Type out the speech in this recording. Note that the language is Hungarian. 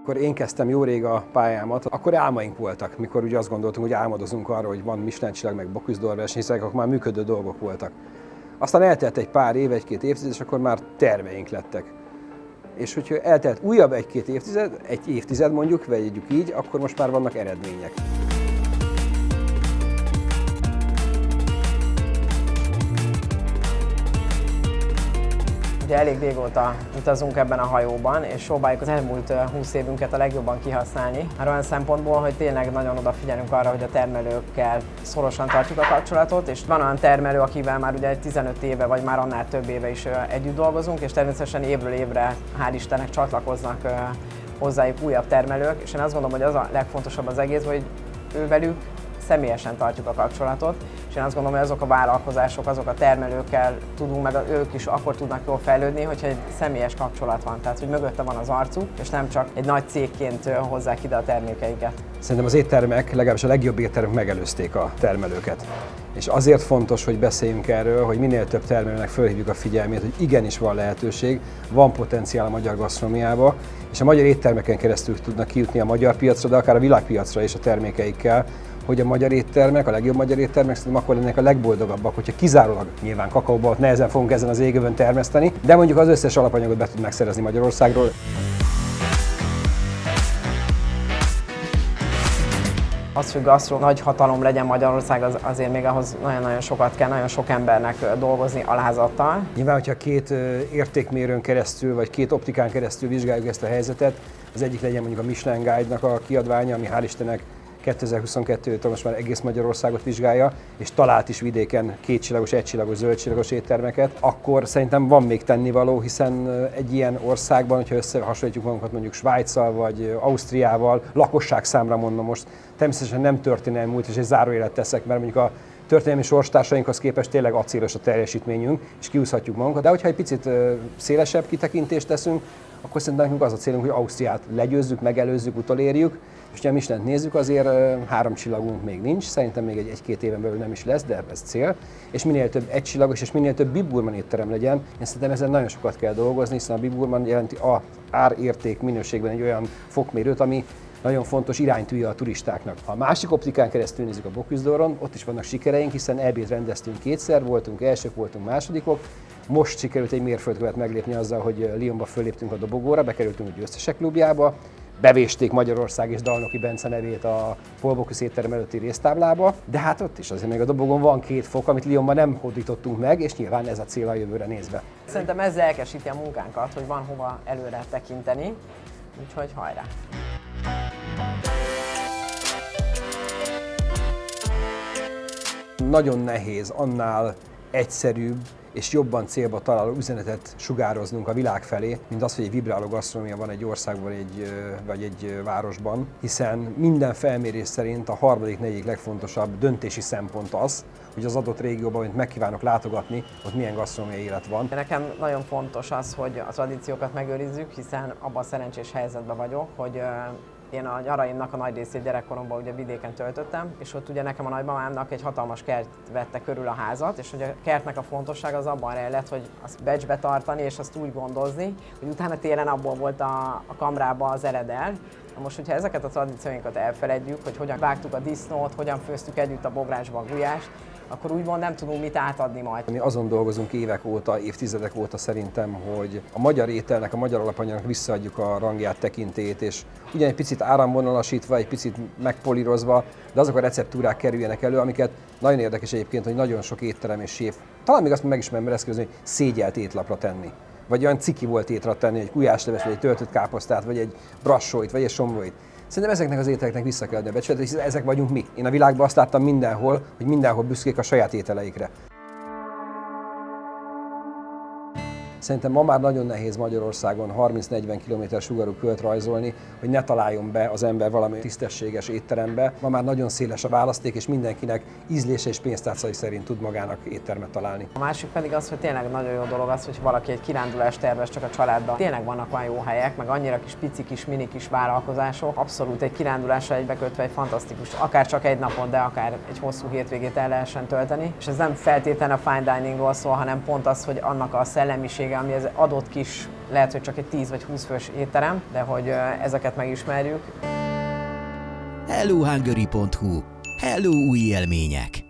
Akkor én kezdtem jó rég a pályámat, akkor álmaink voltak, mikor ugye azt gondoltunk, hogy álmodozunk arra, hogy van Michelin-csillag, meg Bocuse d'Or versenyszerek, akkor már működő dolgok voltak. Aztán eltelt egy pár év, egy-két évtized, és akkor már terveink lettek. És hogyha eltelt újabb egy-két évtized, egy évtized mondjuk, vegyük így, akkor most már vannak eredmények. Ugye elég régóta utazunk ebben a hajóban, és próbáljuk az elmúlt 20 évünket a legjobban kihasználni. Már olyan szempontból, hogy tényleg nagyon odafigyelünk arra, hogy a termelőkkel szorosan tartjuk a kapcsolatot, és van olyan termelő, akivel már ugye 15 éve, vagy már annál több éve is együtt dolgozunk, és természetesen évről évre, hál' Istennek csatlakoznak hozzájuk újabb termelők, és én azt gondolom, hogy az a legfontosabb az egész, hogy ővelük személyesen tartjuk a kapcsolatot, és én azt gondolom, hogy azok a vállalkozások, azok a termelőkkel tudunk, meg ők is akkor tudnak jól fejlődni, hogyha egy személyes kapcsolat van. Tehát, hogy mögötte van az arcuk, és nem csak egy nagy cégként hozzák ide a termékeiket. Szerintem az éttermek, legalábbis a legjobb éttermek megelőzték a termelőket. És azért fontos, hogy beszéljünk erről, hogy minél több termelőnek fölhívjuk a figyelmét, hogy igenis van lehetőség, van potenciál a magyar gasztronómiába, és a magyar éttermeken keresztül tudnak kijutni a magyar piacra, de akár a világpiacra is a termékeikkel, hogy a magyar éttermek, a legjobb magyar éttermek szerintem akkor lennének a legboldogabbak, hogyha kizárólag nyilván kakaóbalt nehezen fogunk ezen az égövön termeszteni, de mondjuk az összes alapanyagot be tudnak szerezni Magyarországról. Az, hogy gasztró nagy hatalom legyen Magyarország, azért még ahhoz nagyon-nagyon sokat kell, nagyon sok embernek dolgozni alázattal. Nyilván, hogyha két értékmérőn keresztül, vagy két optikán keresztül vizsgáljuk ezt a helyzetet, az egyik legyen mondjuk a Michelin Guide-nak a kiadványa, ami hál' Istennek 2022-től most már egész Magyarországot vizsgálja, és talált is vidéken kétcsillagos, egycsillagos, zöldcsillagos éttermeket, akkor szerintem van még tennivaló, hiszen egy ilyen országban, hogyha összehasonlítjuk magunkat mondjuk Svájccal vagy Ausztriával, lakosságszámra mondom most, természetesen nem történelmi múlt, és egy zárójelet teszek, mert mondjuk a történelmi sorstársainkhoz képest tényleg acélos a teljesítményünk, és kiúszhatjuk magunkat, de hogyha egy picit szélesebb kitekintést teszünk, akkor szerintem nekünk az a célunk, hogy Ausztriát legyőzzük, megelőzzük, utolérjük. És ha Michelint nézzük, azért 3 csillagunk még nincs, szerintem még egy-két éven belül nem is lesz, de ez cél. És minél több egycsillagos és minél több Bib Gourmand étterem legyen, én szerintem ezen nagyon sokat kell dolgozni, hiszen a Bib Gourmand jelenti a árérték minőségben egy olyan fokmérőt, ami nagyon fontos iránytűje a turistáknak. Ha a másik optikán keresztül nézzük a Bocuse d'Oron, ott is vannak sikereink, hiszen EB-t rendeztünk kétszer, voltunk elsők, voltunk másodikok. Most sikerült egy mérföldkövet meglépni azzal, hogy Lyonba fölléptünk a dobogóra, bekerültünk a győztesek klubjába, bevésték Magyarország és Dalnoki Bence nevét a Paul Bocuse étterem előtti résztáblába, de hát ott is azért még a dobogon van 2 fok, amit Lyonban nem hódítottunk meg, és nyilván ez a cél a jövőre nézve. Szerintem ez lelkesíti a munkánkat, hogy van hova előre tekinteni, úgyhogy hajrá! Nagyon nehéz annál egyszerűbb és jobban célba találó üzenetet sugároznunk a világ felé, mint az, hogy egy vibráló gasztronómia van egy országban vagy egy városban, hiszen minden felmérés szerint a harmadik, negyedik legfontosabb döntési szempont az, hogy az adott régióban, amit megkívánok látogatni, ott milyen gasztronómiai élet van. Nekem nagyon fontos az, hogy a tradíciókat megőrizzük, hiszen abban a szerencsés helyzetben vagyok, hogy én a nyaraimnak a nagy részét gyerekkoromban ugye vidéken töltöttem, és ott ugye nekem a nagymamámnak egy hatalmas kert vette körül a házat, és ugye a kertnek a fontossága az abban rejlett, hogy azt becsbe tartani, és azt úgy gondozni, hogy utána télen abból volt a kamrában az eredel. Na most, hogyha ezeket a tradícióinkat elfeledjük, hogy hogyan vágtuk a disznót, hogyan főztük együtt a bográcsban a gulyást, akkor úgymond nem tudunk mit átadni majd. Mi azon dolgozunk évek óta, évtizedek óta szerintem, hogy a magyar ételnek, a magyar alapanyagnak visszaadjuk a rangját, tekintélyét, és ugyan egy picit áramvonalasítva, egy picit megpolírozva, de azok a receptúrák kerüljenek elő, amiket nagyon érdekes egyébként, hogy nagyon sok étterem és séf, talán még azt megismerem eszközölni, hogy szégyelt étlapra tenni. Vagy olyan ciki volt étre tenni, egy gulyásleves, vagy egy töltött káposztát, vagy egy brassóit, vagy egy somlóit. Szerintem ezeknek az ételeknek vissza kell adni a becsületet, hiszen ezek vagyunk mi. Én a világban azt láttam mindenhol, hogy mindenhol büszkék a saját ételeikre. Szerintem ma már nagyon nehéz Magyarországon 30-40 km sugarú költ rajzolni, hogy ne találjon be az ember valami tisztességes étterembe. Ma már nagyon széles a választék, és mindenkinek ízlése és pénztárcai szerint tud magának éttermet találni. A másik pedig az, hogy tényleg nagyon jó dolog az, hogy valaki egy kirándulást tervez csak a családdal. Tényleg vannak olyan jó helyek, meg annyira kis pici kis mini kis vállalkozások. Abszolút egy kirándulásra egybekötve egy fantasztikus, akár csak egy napon, de akár egy hosszú hétvégét el lehessen tölteni. És ez nem feltétlenül a fine diningról szól, hanem pont az, hogy annak a szellemisége, ami az adott kis lehet, hogy csak egy 10 vagy 20 fős étterem, de hogy ezeket megismerjük. hellohungary.hu. Hello új élmények!